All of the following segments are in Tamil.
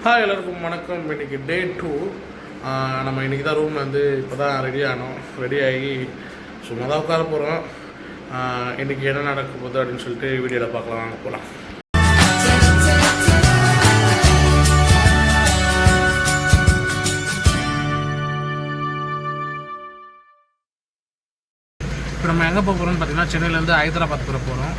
ஹாய் எல்லாருக்கும் வணக்கம். இன்றைக்கி டே 2. நம்ம இன்றைக்கி தான் ரூம்லேருந்து இப்போ தான் ரெடி ஆனோம். ரெடி ஆகி சும்மா தான் உட்கார போகிறோம். இன்றைக்கி என்ன நடக்க போகுது அப்படின்னு சொல்லிட்டு வீடியோவில் பார்க்கலாம். வாங்க போகலாம். இப்போ நம்ம எங்கே போக போகிறோம்னு பார்த்தீங்கன்னா சென்னையிலேருந்து ஹைதராபாத் போகிற போகிறோம்.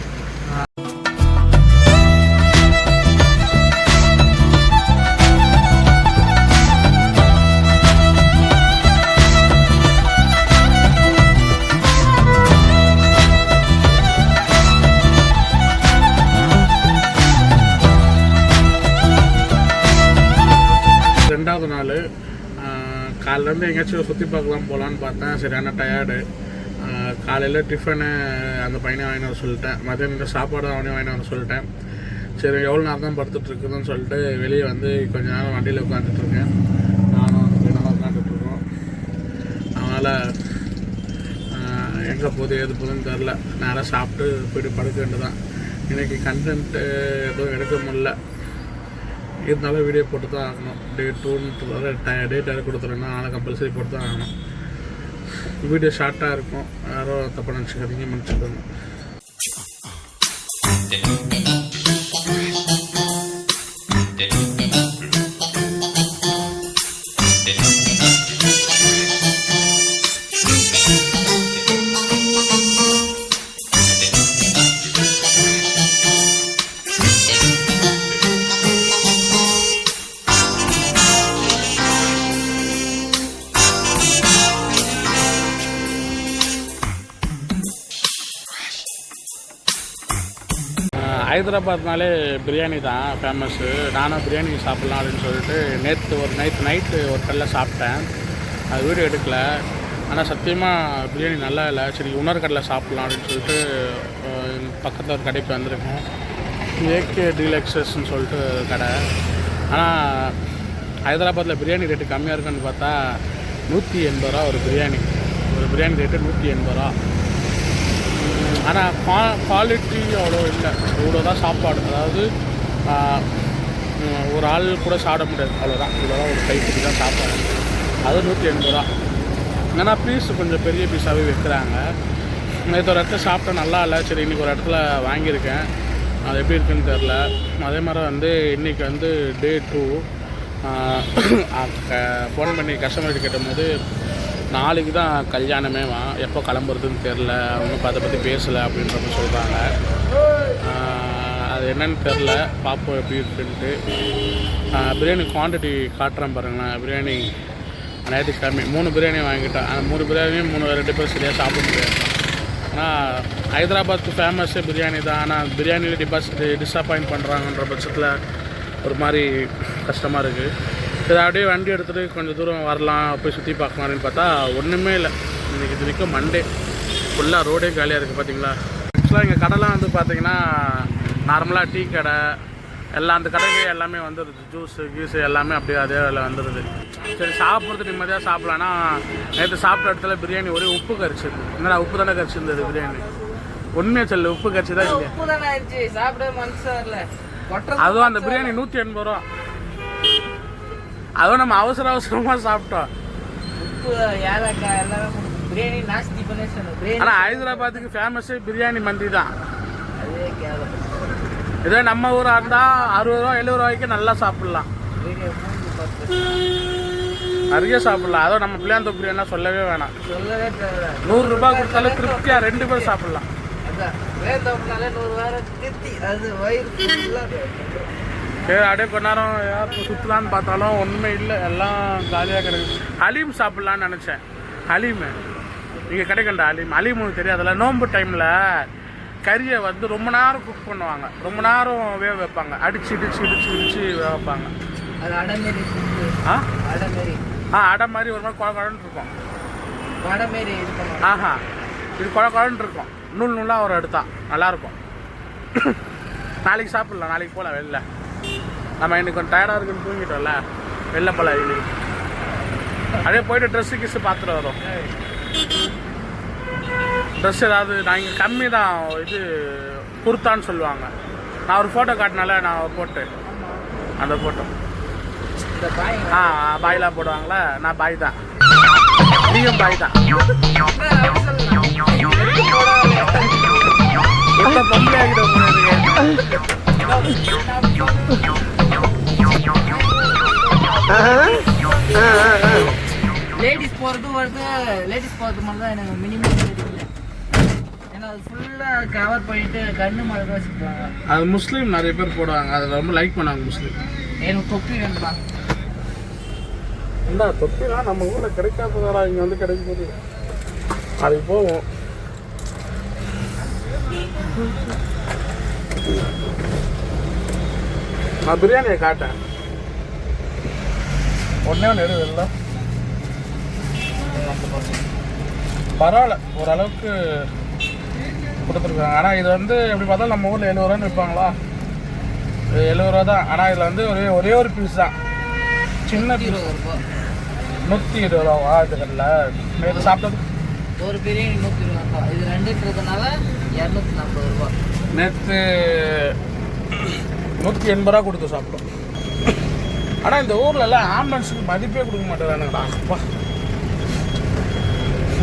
ரெண்டாவது நாள் காலையிலேருந்து எங்கேயாச்சும் சுற்றி பார்க்கலாம் போகலான்னு பார்த்தேன். சரியான டயர்டு. காலையில் டிஃபனு அந்த பையனை வாங்கிட்டு வர சொல்லிட்டேன். மதியம் சாப்பாடு அவனே வாங்கிட்டு வர சொல்லிட்டேன். சரி எவ்வளோ நேரம் தான் படுத்துட்ருக்குதுன்னு சொல்லிட்டு வெளியே வந்து கொஞ்சம் நேரம் வண்டியில் உட்காந்துட்ருக்கேன். நானும் அந்த பையனாக உட்காந்துட்ருக்கோம். அதனால் எங்கே போகுது எது போகுதுன்னு தெரில. நேராக சாப்பிட்டு போய்ட்டு படுக்க வேண்டியதான். இன்றைக்கி கண்டென்ட்டு எதுவும் எடுக்க முடியல. இருந்தாலும் வீடியோ போட்டு தான் ஆகணும். டே 2 டேட் யாரும் கொடுத்துருன்னா அதனால் கம்பல்சரி போட்டு தான் ஆகணும். வீடியோ ஷார்ட்டாக இருக்கும். யாரும் தப்பாக நினச்சிக்காதீங்க, மன்னிச்சுக்கோங்க. ஹைதராபாத்னாலே பிரியாணி தான் ஃபேமஸ்ஸு. நானும் பிரியாணி சாப்பிட்லாம் அப்படின்னு சொல்லிட்டு நேற்று நைட்டு ஒரு கல்லில் சாப்பிட்டேன். அது வீடியோ எடுக்கல. ஆனால் சத்தியமாக பிரியாணி நல்லா இல்லை. சரி இன்னொரு கடையில் சாப்பிட்லாம் அப்படின்னு சொல்லிட்டு பக்கத்தில் ஒரு கடைக்கு வந்திருக்கோம். ஏகே டீலக்ஸஸ்ன்னு சொல்லிட்டு கடை. ஆனால் ஹைதராபாத்தில் பிரியாணி ரேட்டு கம்மியாக இருக்குன்னு பார்த்தா 180 ரூபா ஒரு பிரியாணி ரேட்டு 180 ரூபா. ஆனால் குவாலிட்டி அவ்வளோ இல்லை. இவ்வளோ தான் சாப்பாடு. அதாவது ஒரு ஆள் கூட சாப்பிட முடியாது. அவ்வளோதான். இவ்வளோதான் ஒரு கைப்பிடி தான் சாப்பாடு. அது 180 ரூபா. ஏன்னா பீஸ் கொஞ்சம் பெரிய பீஸாகவே வைக்கிறாங்க. நேற்று ஒரு இடத்துல சாப்பிட்டா நல்லா இல்லை. சரி இன்றைக்கி ஒரு இடத்துல வாங்கியிருக்கேன். அது எப்படி இருக்குதுன்னு தெரில. அதே மாதிரி வந்து இன்றைக்கி வந்து டே 2. ஃபோன் பண்ணி கஸ்டமர்கிட்ட கேட்டபோது நாளைக்கு தான் கல்யாணமே எப்போ கிளம்புறதுன்னு தெரில, அவங்க அதை பற்றி பேசலை அப்படின்ற மாதிரி சொல்கிறாங்க. அது என்னன்னு தெரில, பார்ப்போம் எப்படி இருக்குன்ட்டு. பிரியாணி குவான்டிட்டி காட்டுறேன் பாருங்களேன். பிரியாணி ஞாயிற்றுக்கிழமை 3 பிரியாணி வாங்கிட்டேன். அந்த 3 பிரியாணியும் 2 பேர் சரியாக சாப்பிட முடியாது. ஆனால் ஹைதராபாத்துக்கு ஃபேமஸ்ஸே பிரியாணி தான். ஆனால் பிரியாணியில் டிஸப்பாயிண்ட் பண்ணுறாங்கன்ற பட்சத்தில் ஒரு மாதிரி கஷ்டமாக இருக்குது. சரி அப்படியே வண்டி எடுத்துகிட்டு கொஞ்சம் தூரம் வரலாம், போய் சுற்றி பார்க்கலாம் அப்படின்னு பார்த்தா ஒன்றுமே இல்லை. இன்றைக்கி இதுக்கும் மண்டே ஃபுல்லாக ரோடே காலியாக இருக்குது. பார்த்தீங்களா? ஆக்சுவலாக எங்கள் கடைலாம் வந்து பார்த்திங்கன்னா நார்மலாக டீ கடை எல்லாம் அந்த கடையிலே எல்லாமே வந்துடுது. ஜூஸு எல்லாமே அப்படியே அதே வேலை வந்துடுது. சரி சாப்பிட்றது நிம்மதியாக சாப்பிட்லான்னா நேற்று சாப்பிட்ட இடத்துல பிரியாணி ஒரே உப்பு கரிச்சிது. என்னடா உப்பு தானே கரிச்சிருந்தது பிரியாணி. உண்மையாக சொல்லு, உப்பு கரிச்சி தான் இல்லை. அதுவும் அந்த பிரியாணி 180 ரூபா. அதுவும் நம்ம அவசரமாக சாப்பிட்டோம். ஆனால் ஹைதராபாத்துக்கு ஃபேமஸே பிரியாணி மந்தி தான். இதே நம்ம ஊராக இருந்தால் 60 ரூபா 70 ரூபாய்க்கு நல்லா சாப்பிட்லாம், நிறைய சாப்பிட்லாம். அதுவும் நம்ம பிள்ளையாந்தோப்பு பிரியாணிலாம் சொல்லவே வேணாம். 100 ரூபா கொடுத்தாலும் திருப்தியாக 2 பேர் சாப்பிட்லாம். சரி அப்படியே கொஞ்ச நேரம் யாரும் சுற்றலான்னு பார்த்தாலும் ஒன்றுமே இல்லை, எல்லாம் காலியாக கிடக்குது. ஹலீம் சாப்பிட்லான்னு நினச்சேன். ஹலீமு இங்கே கிடைக்கண்டா. ஹலீம் உங்களுக்கு தெரியாதுல்ல. நோன்பு டைமில் கறியை வந்து ரொம்ப நேரம் குக் பண்ணுவாங்க, ரொம்ப நேரம் வேக வைப்பாங்க, இடிச்சு வேக வைப்பாங்க. அடை மாதிரி ஒரு மாதிரி குழன்னு இருக்கும். இது குழன்னு இருக்கும். நூலாக ஒரு எடுத்தா நல்லாயிருக்கும். நாளைக்கு சாப்பிட்லாம். நாளைக்கு போகலாம் வெளில. நம்ம இன்னைக்கு கொஞ்சம் டயர்டாக இருக்குன்னு தூங்கிட்டோம்ல, வெளில போகலாம். இன்னைக்கு அப்படியே போய்ட்டு ட்ரெஸ்ஸு பார்த்துட்டு வரோம். ட்ரெஸ் ஏதாவது நான் இங்கே கம்மி தான். இது குர்த்தான்னு சொல்லுவாங்க. நான் ஒரு ஃபோட்டோ காட்டினால நான் போட்டு அந்த ஃபோட்டோ பாய்லாம் போடுவாங்களா? நான் பாய் தான், நீயும் பாய் தான். இப்போ பொம்பளை ஆகிட்ட லேடிஸ் போகிறது வருது. லேடிஸ் போகிறது மாதிரி தான் எனக்கு மினிமம் தெரியல. ஏன்னா அது ஃபுல்லாக கவர் பண்ணிட்டு கண்ணு மாதிரி தான் வச்சுருப்பாங்க. அது முஸ்லீம் நிறைய பேர் போடுவாங்க, அதை ரொம்ப லைக் பண்ணுவாங்க முஸ்லீம். எனக்கு தொப்பி வேணுமா? என்ன தொப்பிலாம் நம்ம ஊரில் கிடைக்காததாடா, இங்கே வந்து கிடைக்கும் போது அது போவோம். நான் பிரியாணியை காட்டேன், ஒன்றே ஒன்று எடுதில்ல. பரவாயில்ல, ஓரளவுக்கு கொடுத்துருக்காங்க. ஆனால் இது வந்து எப்படி பார்த்தாலும் நம்ம ஊரில் 70 ரூபான்னு விற்பாங்களா? 70 ரூபா தான். ஆனால் இதில் வந்து ஒரே ஒரு பீஸ் தான், சின்ன பீஸ். 120 ரூபாவா? இது கடையில் நேற்று சாப்பிட்டது ஒரு பிரியாணி 120 ரூபா. இது 2ன்றதுனால 240 ரூபா. நேற்று 180 ரூபா கொடுத்து சாப்பிட்டோம். ஆனால் இந்த ஊர்லலாம் ஆம்புலன்ஸுக்கு மதிப்பே கொடுக்க மாட்டேறானுங்கடா. அப்பா,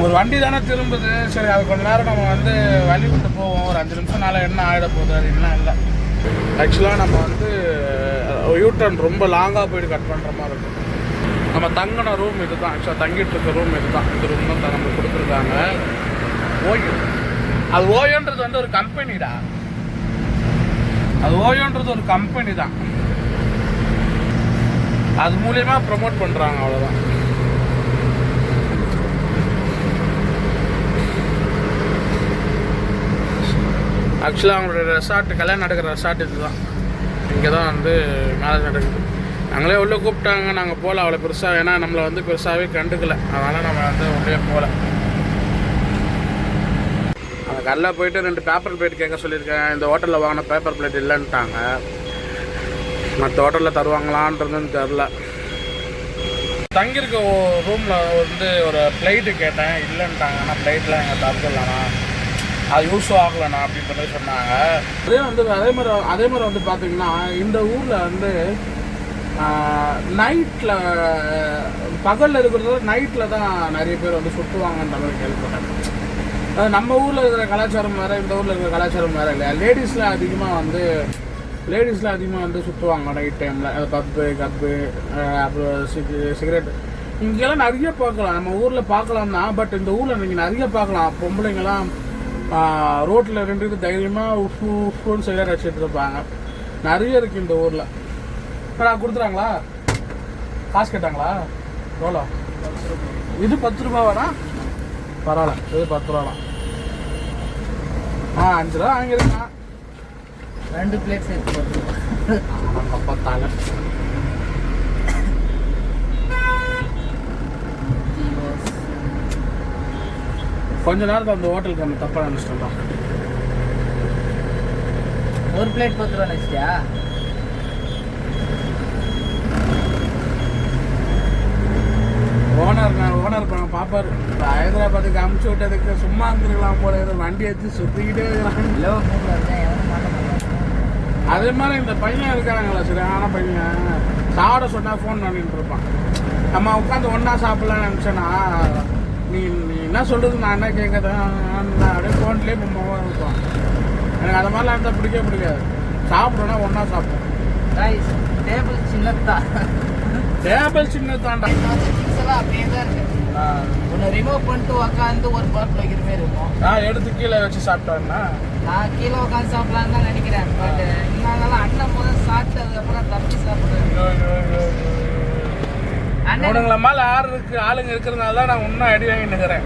ஒரு வண்டி தானே திரும்புது, சரி அது கொஞ்சம் நேரம் நம்ம வந்து வழி விட்டு போவோம், ஒரு 5 நிமிஷம் நாள் என்ன ஆகிட போகுது அப்படின்லாம் இல்லை. ஆக்சுவலாக நம்ம வந்து யூட்டர்ன் ரொம்ப லாங்காக போய்ட்டு கட் பண்ணுற மாதிரி இருக்கும். நம்ம தங்கின ரூம் இது தான், ஆக்சுவலாக தங்கிட்டு இருக்க ரூம் இது தான். இந்த ரூம் தான் நம்மளுக்கு கொடுத்துருக்காங்க. ஓயோ, அது ஓயோன்றது வந்து ஒரு கம்பெனிடா. அது ஓயோன்றது ஒரு கம்பெனி தான், அது மூலியமா ப்ரமோட் பண்ணுறாங்க, அவ்வளோதான். ஆக்சுவலாக அவங்களுடைய ரெசார்ட், கல்யாணம் நடக்கிற ரெசார்ட் இது தான். இங்கே தான் வந்து மேரேஜ் நடக்குது. நாங்களே உள்ளே கூப்பிட்டாங்க, நாங்கள் போகல அவ்வளோ பெருசாக, ஏன்னா நம்மளை வந்து பெருசாகவே கண்டுக்கலை, அதனால் நம்ம வந்து உள்ளே போகல. அந்த கல்லில் போயிட்டு 2 பேப்பர் பிளேட் கேட்க சொல்லியிருக்கேன். இந்த ஹோட்டலில் வாங்கின பேப்பர் பிளேட் இல்லைன்ட்டாங்க. மற்ற ஹோட்டலில் தருவாங்களான்றதுன்னு தெரில. தங்கியிருக்க ரூமில் வந்து ஒரு பிளேட்டு கேட்டேன், இல்லைன்ட்டாங்க. ஆனால் பிளேட்லாம் எங்கள் தரதில்லண்ணா, அது யூஸும் ஆகலைண்ணா அப்படின்ற மாதிரி சொன்னாங்க. அதே மாதிரி வந்து பார்த்திங்கன்னா இந்த ஊரில் வந்து நைட்டில், பகலில் இருக்கிறத நைட்டில் தான் நிறைய பேர் வந்து சுற்றுவாங்கன்ற மாதிரி கேள்விப்பட்டேன். அது நம்ம ஊரில் இருக்கிற கலாச்சாரம் வேறு, இந்த ஊரில் இருக்கிற கலாச்சாரம் வேறு இல்லையா? லேடிஸ்லாம் அதிகமாக வந்து சுற்றுவாங்க நைட் டைமில். கப்பு அப்புறம் சிகரெட் இங்கெல்லாம் நிறைய பார்க்கலாம். நம்ம ஊரில் பார்க்கலாம் தான், பட் இந்த ஊரில் நீங்கள் நிறைய பார்க்கலாம். பொம்பளைங்கெல்லாம் ரோட்டில் 2 தைரியமாக உஃப்னு சிகரெட் வச்சுட்டு இருப்பாங்க. நிறைய இருக்குது இந்த ஊரில். கொடுத்துறாங்களா? காசு கேட்டாங்களா? எவ்வளோ இது? 10 ரூபா வேணா? பரவாயில்ல, இது 10 ரூபா தான். 5 ரூபா வாங்கியிருக்கான். 2 பிளேட் சேர்த்து பார்த்தாங்க. கொஞ்ச நேரத்தில் அந்த ஹோட்டலுக்கு நம்ம தப்பாக நினச்சிட்டோம். ஒரு பிளேட் 10 ரூபா நினச்சிட்டியா? ஓனர் பார்ப்பார். ஹைதராபாத்துக்கு அமுச்சு விட்டதுக்கு சும்மா இருந்துருக்கலாம் போல, வண்டி எடுத்து சுற்றிக்கிட்டே இருக்கிறாங்க. அதே மாதிரி இந்த பையன் இருக்காங்களா, சரியான பையன், சாப்பிட சொன்னால் ஃபோன் பண்ணிட்டு இருப்பான். நம்ம உட்காந்து ஒன்றா சாப்பிட்லான்னு நினச்சேன்னா, நீ என்ன சொல்கிறது, நான் என்ன கேட்குறேன், அப்படியே ஃபோன்லேயே பொம்மாவாக இருப்பான். எனக்கு அது மாதிரிலாம் இருந்தால் பிடிக்காது. சாப்பிட்றோன்னா ஒன்றா சாப்பிடுவோம். டேபிள் சின்னதாண்டா, அப்படியே தான் இருக்கு. ஒன்று ரிமூவ் பண்ணிட்டு உட்காந்து ஒரு பாட்டில் வைக்கிற மாதிரி இருக்கும். நான் எடுத்து கீழே வச்சு சாப்பிட்டேன்னா, நான் கீழே உட்காந்து சாப்பிடலான்னு தான் நினைக்கிறேன். பட் இருந்தாலும் அண்ணன் முதல் சாப்பிட்டதுக்கப்புறம் தப்பி சாப்பிடுவேன். அவனுங்களை மேலே ஆளுங்க இருக்கிறதுனால தான் நான் இன்னும் அடி வாங்கி நிற்கிறேன்.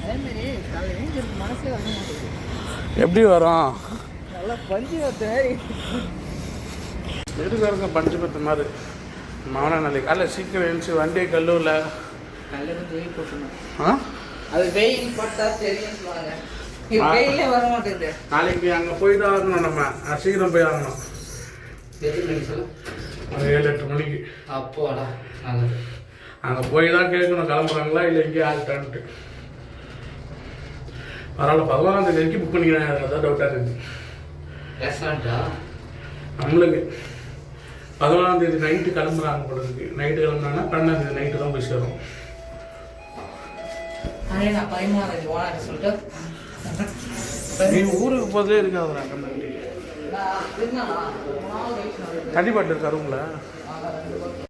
அதேமாரி மனசே வர மாட்டேங்குது. எப்படி வரும்? நல்லா பஞ்சு பத்து இருக்க பஞ்சு பத்து மாதிரி மவன நாளைக்கு காலைல சீக்கிரம் எழுந்துச்சு வண்டியை கல்லூரில் வெயில் போட்டணும். அது வெயில் போட்டா தெரியும் சொல்லுவாங்க. வெயிலே வர மாட்டேங்குது. நாளைக்கு அங்கே போய் தான் ஆகணும், நம்ம சீக்கிரம் போய் ஆகணும். 7-8 மணிக்கு. அப்போடா நல்லது. அங்கே போய் தான் கேட்கணும் கிளம்புறாங்களா இல்லை எங்கேயும் ஆகிட்டான்ட்டு. பரவாயில்ல, 14ஆம் தேதி வரைக்கும் புக் பண்ணிக்கிறேன். அதான் டவுட்டாக இருக்குது. ரெஸ்டாரண்ட்டா? நம்மளுக்கு 11ஆம் தேதி நைட்டு கிளம்புறாங்க போல இருக்கு. நைட்டு கிளம்புனாங்கன்னா 12ஆம் தேதி நைட்டு தான் போய் சேரும். அதே நான் 13ஆம் தேதி ஓனான்னு சொல்லிட்டு நீ ஊருக்கு போதே இருக்காதுடா கண்ணாடி. நான் இருந்தா தண்ணி பாட்டில் இருக்கா ரூமில்?